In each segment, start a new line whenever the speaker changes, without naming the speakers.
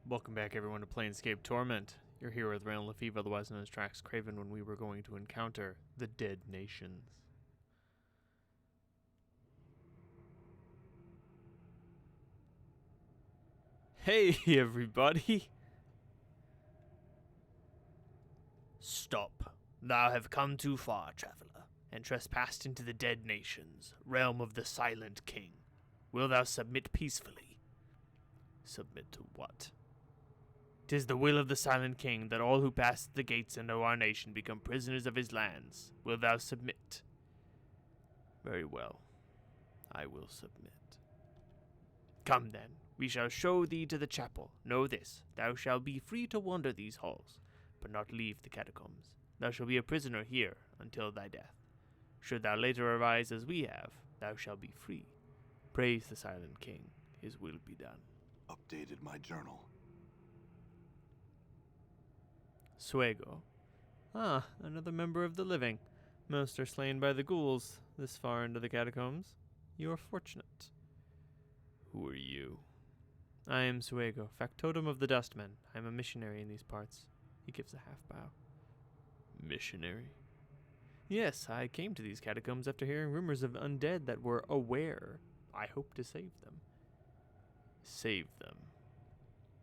Welcome back everyone to Planescape Torment. You're here with Randall Lefebvre, otherwise known as DraxxKraven, when we were going to encounter the Dead Nations. Hey everybody! Stop. Thou have come too far, traveler, and trespassed into the Dead Nations, realm of the Silent King. Will thou submit peacefully? Submit to what? 'Tis the will of the Silent King that all who pass the gates into our nation become prisoners of his lands. Will thou submit? Very well. I will submit. Come then, we shall show thee to the chapel. Know this, thou shalt be free to wander these halls, but not leave the catacombs. Thou shalt be a prisoner here until thy death. Should thou later arise as we have, thou shalt be free. Praise the Silent King, his will be done.
Updated my journal.
Suego. Ah, another member of the living. Most are slain by the ghouls this far into the catacombs. You are fortunate. Who are you? I am Suego, factotum of the Dustmen. I am a missionary in these parts. He gives a half bow. Missionary? Yes, I came to these catacombs after hearing rumors of undead that were aware. I hope to save them. Save them?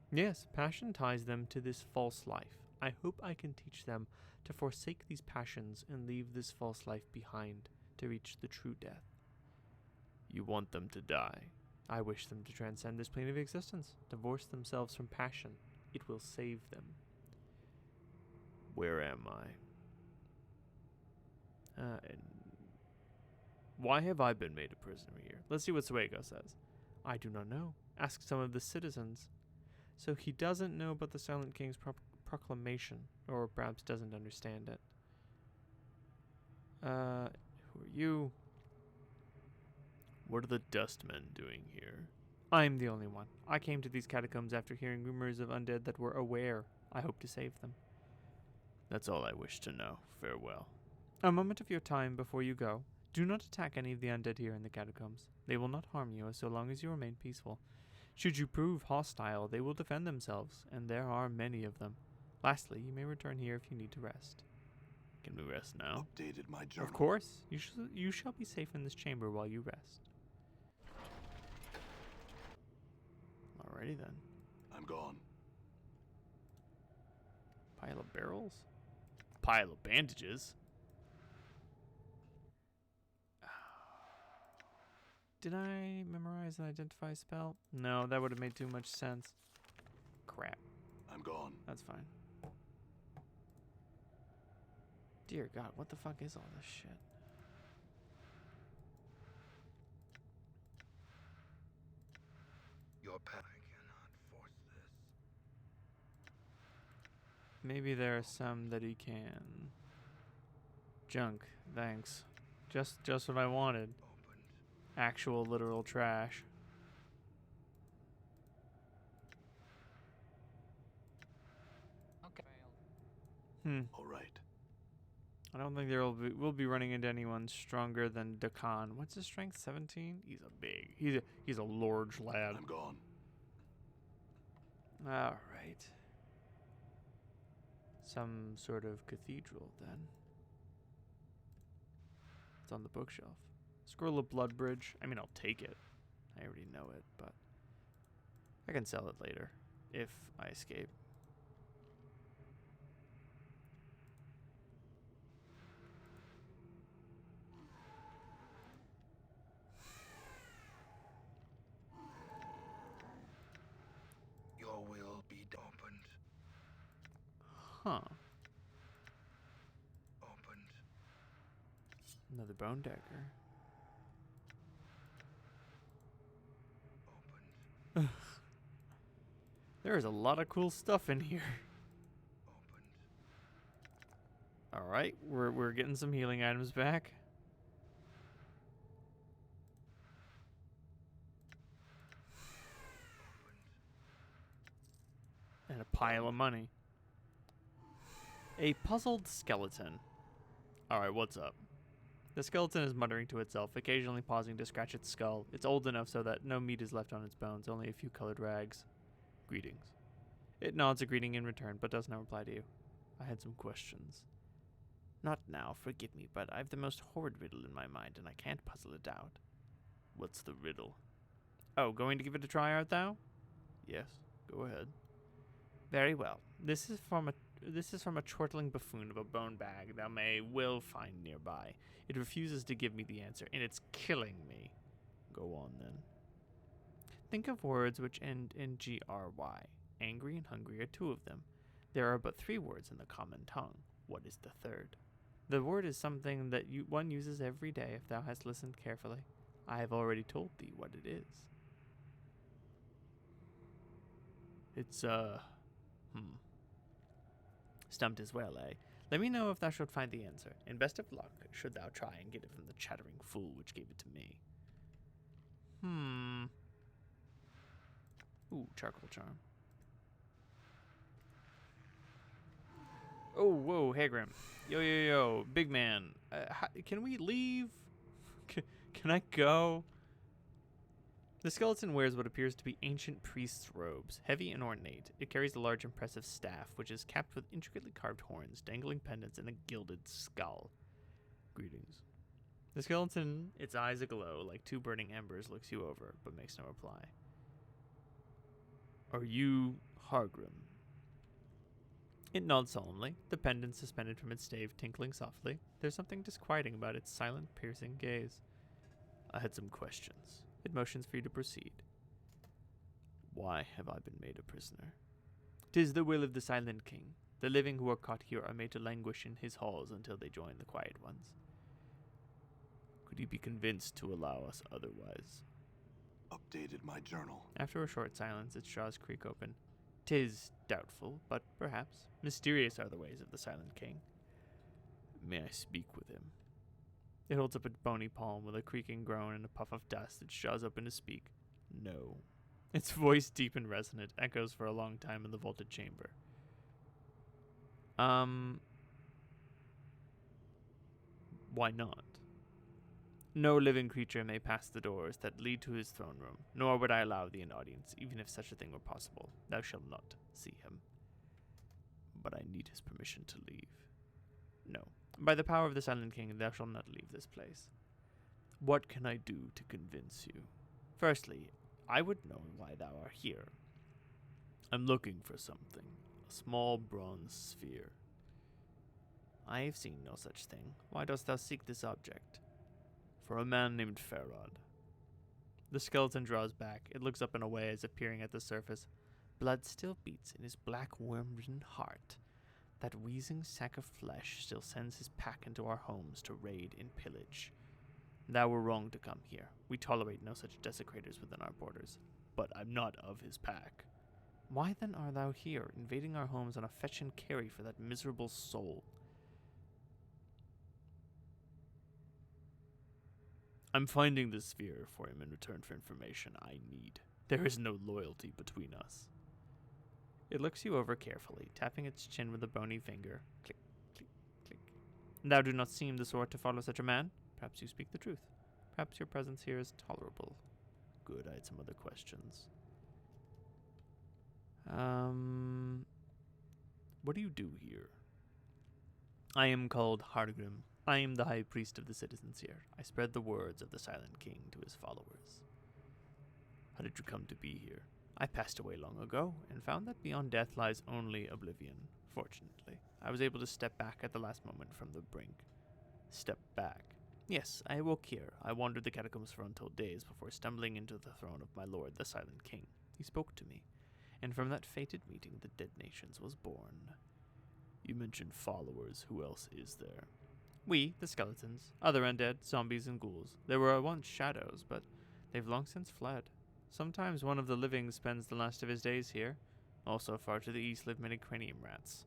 Yes, passion ties them to this false life. I hope I can teach them to forsake these passions and leave this false life behind to reach the true death. You want them to die? I wish them to transcend this plane of existence, divorce themselves from passion. It will save them. Where am I? And why have I been made a prisoner here? Let's see what Suego says. I do not know. Ask some of the citizens. So he doesn't know about the Silent King's proclamation, or perhaps doesn't understand it. Who are you? What are the Dustmen doing here? I'm the only one. I came to these catacombs after hearing rumors of undead that were aware. I hope to save them. That's all I wish to know. Farewell. A moment of your time before you go. Do not attack any of the undead here in the catacombs. They will not harm you so long as you remain peaceful. Should you prove hostile, they will defend themselves, and there are many of them. Lastly, you may return here if you need to rest. Can we rest now?
Updated my journal.
Of course. You shall be safe in this chamber while you rest. Alrighty then.
I'm gone.
Pile of barrels? Pile of bandages? Did I memorize an identify spell? No, that would have made too much sense. Crap.
I'm gone.
That's fine. Dear God, what the fuck is all this shit?
Your path. I cannot force this.
Maybe there are some that he can. Junk, thanks. Just what I wanted.
Opened.
Actual literal trash.
Okay.
All right.
I don't think we'll be running into anyone stronger than Dakan. What's his strength? 17? He's a large lad.
I'm gone.
All right. Some sort of cathedral then. It's on the bookshelf. Scroll of Blood Bridge. I mean, I'll take it. I already know it, but I can sell it later if I escape.
Your will be opened.
Huh.
Opened.
Another bone dagger.
Opened.
There is a lot of cool stuff in here.
Opened.
All right, we're getting some healing items back. And a pile of money. A puzzled skeleton. Alright, what's up? The skeleton is muttering to itself, occasionally pausing to scratch its skull. It's old enough so that no meat is left on its bones, only a few colored rags. Greetings. It nods a greeting in return, but does not reply to you. I had some questions. Not now, forgive me, but I've the most horrid riddle in my mind, and I can't puzzle it out. What's the riddle? Oh, going to give it a try, art thou? Yes, go ahead. Very well. This is from a chortling buffoon of a bone bag thou will find nearby. It refuses to give me the answer, and it's killing me. Go on, then. Think of words which end in GRY. Angry and hungry are two of them. There are but 3 words in the common tongue. What is the third? The word is something that one uses every day if thou hast listened carefully. I have already told thee what it is. It's, Stumped as well, eh? Let me know if thou shalt find the answer, and best of luck should thou try and get it from the chattering fool which gave it to me. Ooh, charcoal charm. Oh, whoa, hey Grim. Yo, big man. Can we leave? Can I go? The skeleton wears what appears to be ancient priest's robes, heavy and ornate. It carries a large impressive staff, which is capped with intricately carved horns, dangling pendants, and a gilded skull. Greetings. The skeleton, its eyes aglow like 2 burning embers, looks you over, but makes no reply. Are you Hargrim? It nods solemnly, the pendant suspended from its stave tinkling softly. There's something disquieting about its silent, piercing gaze. I had some questions. It motions for you to proceed. Why have I been made a prisoner? 'Tis the will of the Silent King. The living who are caught here are made to languish in his halls until they join the quiet ones. Could you be convinced to allow us otherwise?
Updated my journal.
After a short silence, its jaws creak open. 'Tis doubtful, but perhaps. Mysterious are the ways of the Silent King. May I speak with him? It holds up a bony palm with a creaking groan and a puff of dust, its jaws open to speak. No. Its voice, deep and resonant, echoes for a long time in the vaulted chamber. Why not? No living creature may pass the doors that lead to his throne room, nor would I allow thee an audience, even if such a thing were possible. Thou shalt not see him. But I need his permission to leave. No. By the power of the Silent King, thou shalt not leave this place. What can I do to convince you? Firstly, I would know why thou art here. I'm looking for something. A small bronze sphere. I have seen no such thing. Why dost thou seek this object? For a man named Farod. The skeleton draws back. It looks up and away as if peering at the surface. Blood still beats in his black worm-ridden heart. That wheezing sack of flesh still sends his pack into our homes to raid and pillage. Thou were wrong to come here. We tolerate no such desecrators within our borders. But I'm not of his pack. Why then art thou here, invading our homes on a fetch and carry for that miserable soul? I'm finding the sphere for him in return for information I need. There is no loyalty between us. It looks you over carefully, tapping its chin with a bony finger. Click, click, click. Thou do not seem the sort to follow such a man. Perhaps you speak the truth. Perhaps your presence here is tolerable. Good, I had some other questions. What do you do here? I am called Hargrim. I am the high priest of the citizens here. I spread the words of the Silent King to his followers. How did you come to be here? I passed away long ago, and found that beyond death lies only oblivion. Fortunately, I was able to step back at the last moment from the brink. Step back? Yes, I awoke here. I wandered the catacombs for untold days before stumbling into the throne of my lord, the Silent King. He spoke to me, and from that fated meeting the Dead Nations was born. You mentioned followers. Who else is there? We, the skeletons, other undead, zombies, and ghouls. There were once shadows, but they've long since fled. Sometimes one of the living spends the last of his days here. Also far to the east live many cranium rats.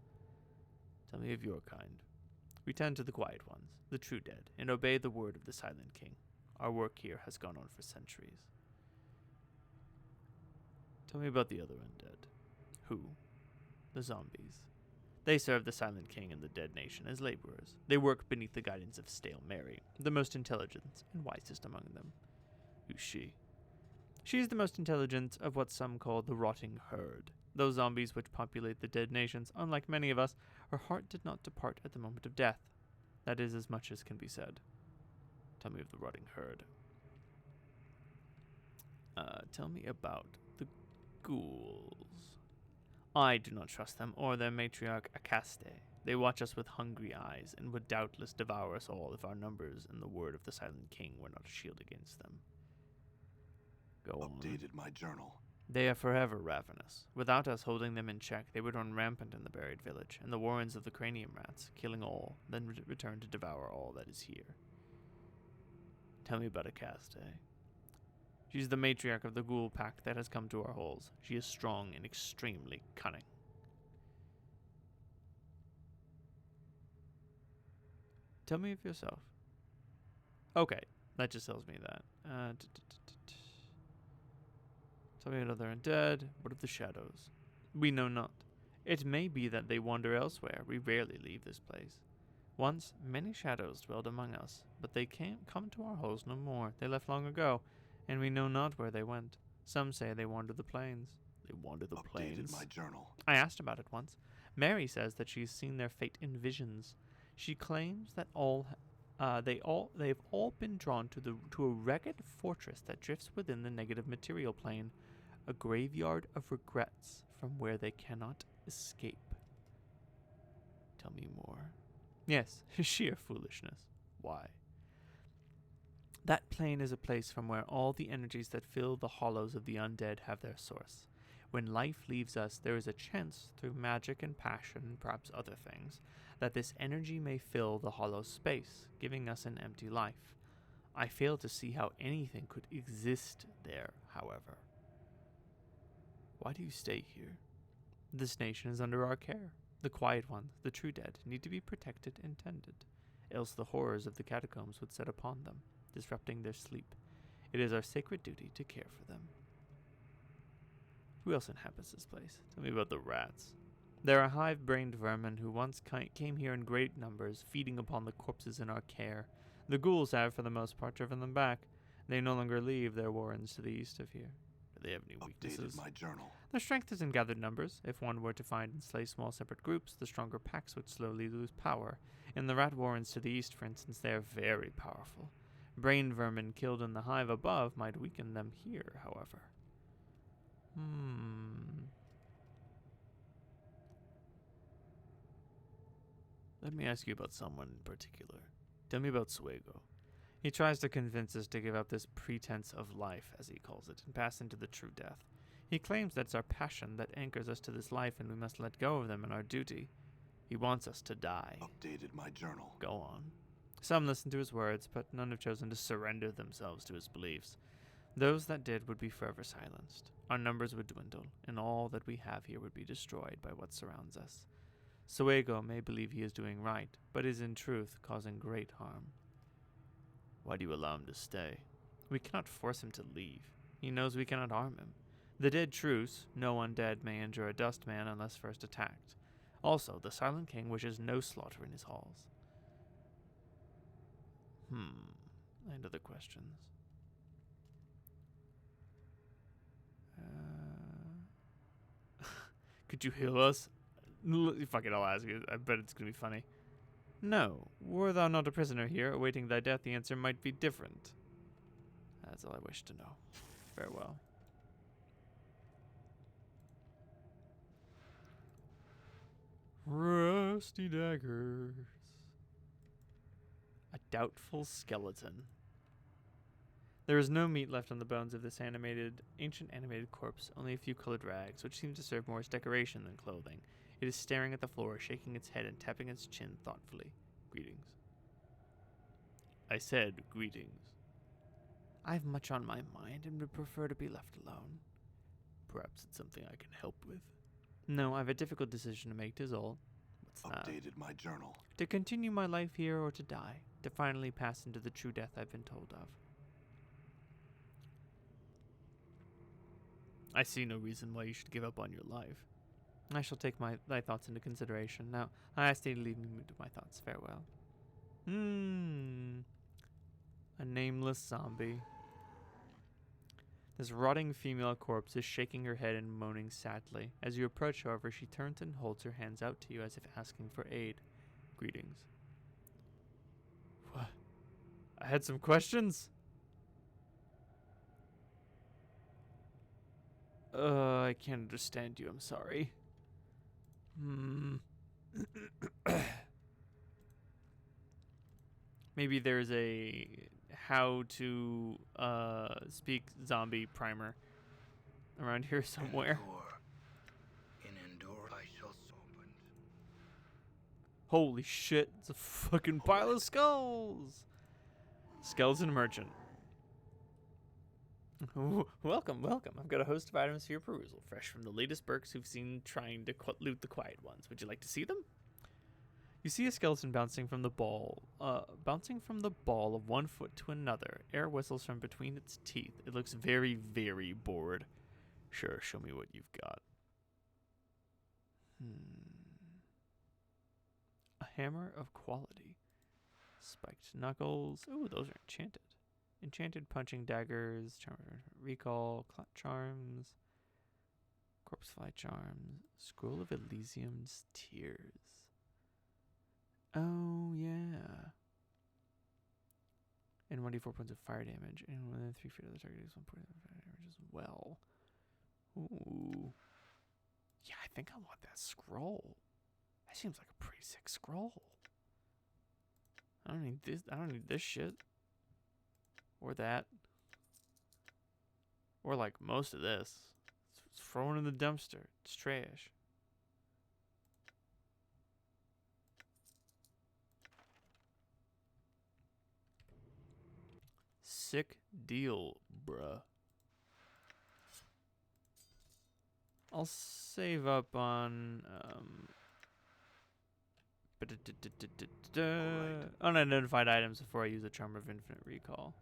Tell me of your kind. We tend to the quiet ones, the true dead, and obey the word of the Silent King. Our work here has gone on for centuries. Tell me about the other undead. Who? The zombies. They serve the Silent King and the Dead Nation as laborers. They work beneath the guidance of Stale Mary, the most intelligent and wisest among them. Who's she? She is the most intelligent of what some call the rotting herd. Those zombies which populate the dead nations, unlike many of us, her heart did not depart at the moment of death. That is as much as can be said. Tell me of the rotting herd. Tell me about the ghouls. I do not trust them or their matriarch Akaste. They watch us with hungry eyes and would doubtless devour us all if our numbers and the word of the Silent King were not a shield against them. Go on.
Updated my journal.
They are forever ravenous. Without us holding them in check, they would run rampant in the buried village and the warrens of the cranium rats, killing all, then return to devour all that is here. Tell me about Akaste. She's the matriarch of the ghoul pack that has come to our halls. She is strong and extremely cunning. Tell me of yourself. Okay, that just tells me that. Tell me about other undead. What of the shadows? We know not. It may be that they wander elsewhere. We rarely leave this place. Once, many shadows dwelled among us, but they can't come to our halls no more. They left long ago, and we know not where they went. Some say they wander the plains. They wander the plains?
Updated my journal.
I asked about it once. Mary says that she's seen their fate in visions. She claims that they've all been drawn to a ragged fortress that drifts within the negative material plane, a graveyard of regrets from where they cannot escape. Tell me more. Yes, sheer foolishness. Why? That plane is a place from where all the energies that fill the hollows of the undead have their source. When life leaves us, there is a chance, through magic and passion and perhaps other things, that this energy may fill the hollow space, giving us an empty life. I fail to see how anything could exist there, however. Why do you stay here? This nation is under our care. The quiet ones, the true dead, need to be protected and tended, else the horrors of the catacombs would set upon them, disrupting their sleep. It is our sacred duty to care for them. Who else inhabits this place? Tell me about the rats. There are hive-brained vermin who once came here in great numbers, feeding upon the corpses in our care. The ghouls have, for the most part, driven them back. They no longer leave their warrens to the east of here. Do they have any weaknesses?
Updated my journal.
Their strength is in gathered numbers. If one were to find and slay small separate groups, the stronger packs would slowly lose power. In the rat warrens to the east, for instance, they are very powerful. Brain vermin killed in the hive above might weaken them here, however. Let me ask you about someone in particular. Tell me about Suego. He tries to convince us to give up this pretense of life, as he calls it, and pass into the true death. He claims that it's our passion that anchors us to this life and we must let go of them in our duty. He wants us to die.
Updated my journal.
Go on. Some listen to his words, but none have chosen to surrender themselves to his beliefs. Those that did would be forever silenced. Our numbers would dwindle, and all that we have here would be destroyed by what surrounds us. Suego may believe he is doing right, but is in truth causing great harm. Why do you allow him to stay? We cannot force him to leave. He knows we cannot harm him. The dead truce, no undead may injure a dust man unless first attacked. Also, the Silent King wishes no slaughter in his halls. And other questions. Could you heal us? Fuck it, I'll ask you. I bet it's gonna be funny. No. Were thou not a prisoner here, awaiting thy death, the answer might be different. That's all I wish to know. Farewell. Rusty daggers. A doubtful skeleton. There is no meat left on the bones of this ancient animated corpse, only a few colored rags, which seem to serve more as decoration than clothing. It is staring at the floor, shaking its head and tapping its chin thoughtfully. Greetings. I said greetings. I have much on my mind and would prefer to be left alone. Perhaps it's something I can help with. No, I have a difficult decision to make, 'tis all. What's that?
Updated my journal.
To continue my life here or to die. To finally pass into the true death I've been told of. I see no reason why you should give up on your life. I shall take thy thoughts into consideration. Now, I ask thee to leave me to my thoughts. Farewell. A nameless zombie. This rotting female corpse is shaking her head and moaning sadly. As you approach, however, she turns and holds her hands out to you as if asking for aid. Greetings. What? I had some questions? I can't understand you, I'm sorry. Maybe there's a how to speak zombie primer around here somewhere.
Endure, I shall open.
Holy shit, it's a fucking pile of skulls! Skeleton merchant. Welcome. I've got a host of items for your perusal, fresh from the latest Berks who've seen trying to loot the quiet ones. Would you like to see them? You see a skeleton bouncing from the ball of 1 foot to another. Air whistles from between its teeth. It looks very, very bored. Sure, show me what you've got. A hammer of quality. Spiked knuckles. Ooh, those are enchanted. Enchanted punching daggers. Recall. Clot charms. Corpse fly charms. Scroll of Elysium's tears. Oh, yeah. And 1d4 points of fire damage. And within 3 feet of the target is 1 point of fire damage as well. Ooh. Yeah, I think I want that scroll. That seems like a pretty sick scroll. I don't need this shit. Or that. Or like most of this. It's thrown in the dumpster. It's trash. Sick deal, bruh. I'll save up on unidentified items before I use a Charm of Infinite Recall.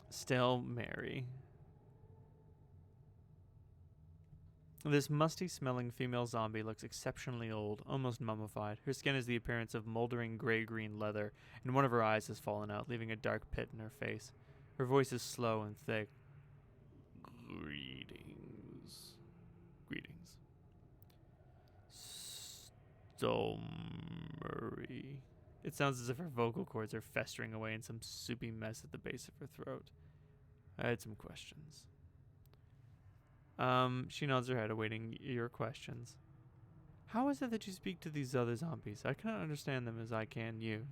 Still Mary. This musty-smelling female zombie looks exceptionally old, almost mummified. Her skin has the appearance of moldering gray-green leather, and one of her eyes has fallen out, leaving a dark pit in her face. Her voice is slow and thick. Greetings. Stolmery. It sounds as if her vocal cords are festering away in some soupy mess at the base of her throat. I had some questions. She nods her head, awaiting your questions. How is it that you speak to these other zombies? I cannot understand them as I can you.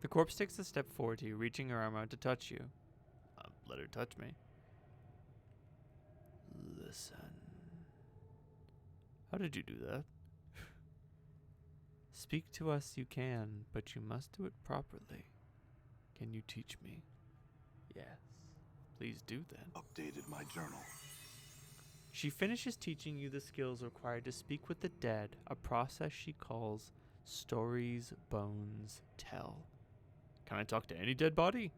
The corpse takes a step forward to you, reaching her arm out to touch you. Let her touch me. Listen. How did you do that? Speak to us you can, but you must do it properly. Can you teach me? Yes. Please do then.
Updated my journal.
She finishes teaching you the skills required to speak with the dead, a process she calls Stories Bones Tell. Can I talk to any dead body?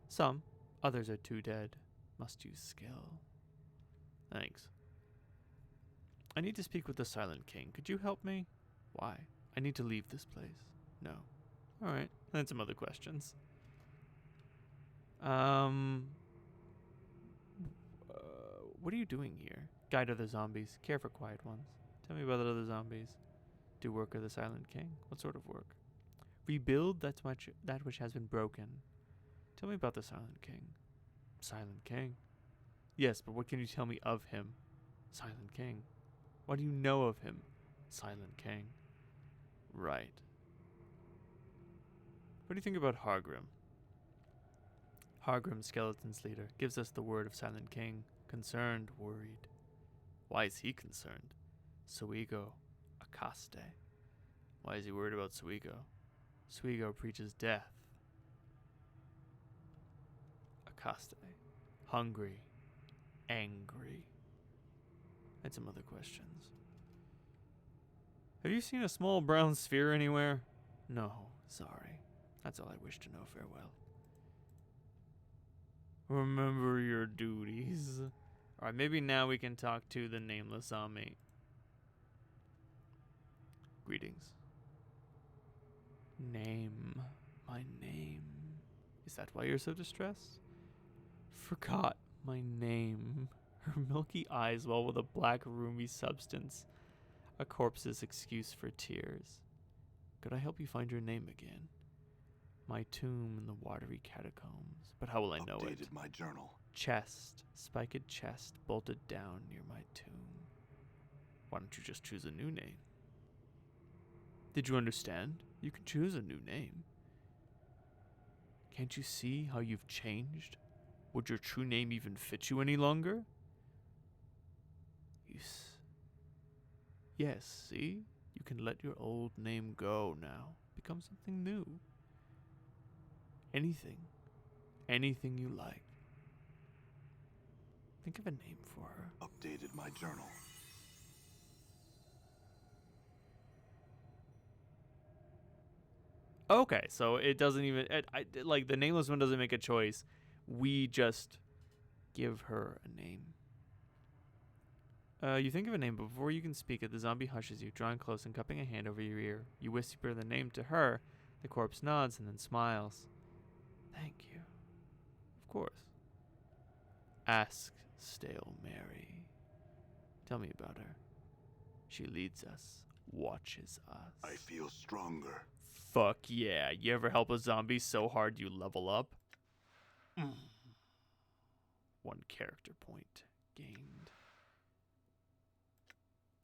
Some. Others are too dead. Must use skill. Thanks. I need to speak with the Silent King. Could you help me? Why? I need to leave this place. No. Alright. And some other questions. What are you doing here? Guide other zombies. Care for quiet ones. Tell me about the other zombies. Do work of the Silent King. What sort of work? Rebuild that which has been broken. Tell me about the Silent King. Silent King? Yes, but what can you tell me of him? Silent King. What do you know of him? Silent King. Right. What do you think about Hargrim? Hargrim, Skeleton's leader, gives us the word of Silent King. Concerned, worried. Why is he concerned? Suigo, Akaste. Why is he worried about Suigo? Suigo preaches death. Akaste. Hungry. Angry. And some other questions. Have you seen a small brown sphere anywhere? No, sorry. That's all I wish to know. Farewell. Remember your duties. Alright, maybe now we can talk to the nameless zombie. Greetings. Name. My name Is that why you're so distressed? Forgot my name. Her milky eyes well with a black roomy substance. A corpse's excuse for tears. Could I help you find your name again? My tomb in the watery catacombs. But how will I know it?
Updated my journal.
Chest. Spiked chest bolted down near my tomb. Why don't you just choose a new name? Did you understand? You can choose a new name. Can't you see how you've changed? Would your true name even fit you any longer? Yes, see? You can let your old name go now. Become something new. Anything. Anything you like. Think of a name for her.
Updated my journal.
Okay, so it doesn't even... like, the nameless one doesn't make a choice. We just give her a name. You think of a name, but before you can speak it, the zombie hushes you, drawing close and cupping a hand over your ear. You whisper the name to her. The corpse nods and then smiles. Thank you. Of course. Ask Stale Mary. Tell me about her. She leads us, watches us.
I feel stronger.
Fuck yeah. You ever help a zombie so hard you level up? 1 character point gained.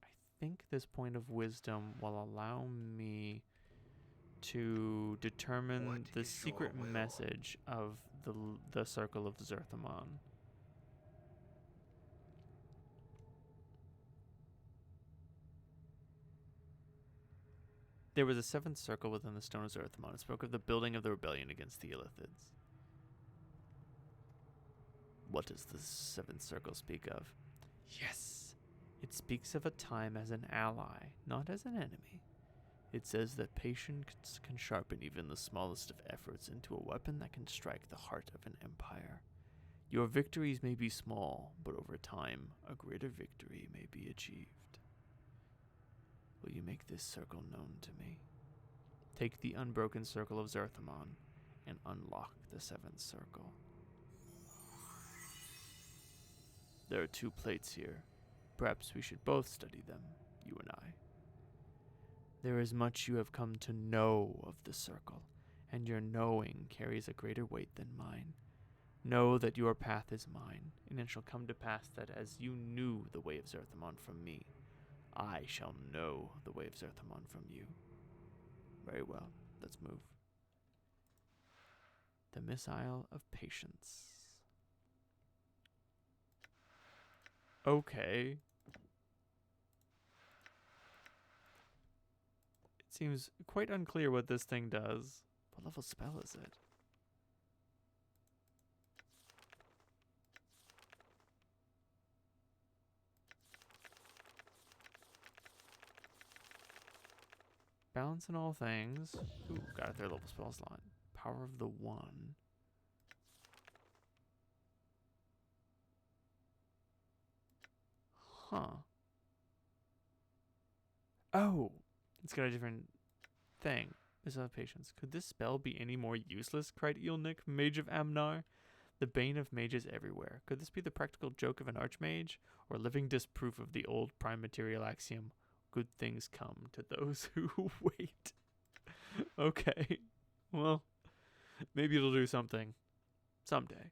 I think this point of wisdom will allow me to determine
What
the
is
secret
your will?
message of the Circle of Zerthamon. There was a 7th circle within the Stone of Zerthamon. It spoke of the building of the rebellion against the Illithids. What does the 7th circle speak of? Yes! It speaks of a time as an ally, not as an enemy. It says that patience can sharpen even the smallest of efforts into a weapon that can strike the heart of an empire. Your victories may be small, but over time, a greater victory may be achieved. Will you make this circle known to me? Take the unbroken circle of Zerthamon and unlock the 7th circle. There are 2 plates here. Perhaps we should both study them, you and I. There is much you have come to know of the circle, and your knowing carries a greater weight than mine. Know that your path is mine, and it shall come to pass that as you knew the way of Zerthamon from me, I shall know the way of Zerthamon from you. Very well, let's move. The Missile of Patience. Okay. It seems quite unclear what this thing does. What level spell is it? Balance in all things. Ooh, got a 3rd level spell slot. Power of the One. Huh. Oh, it's got a different thing. Is of patience. Could this spell be any more useless? Cried Eelnik, Mage of Amnar. The bane of mages everywhere. Could this be the practical joke of an archmage? Or living disproof of the old prime material axiom, good things come to those who wait? Okay. Well, maybe it'll do something. Someday.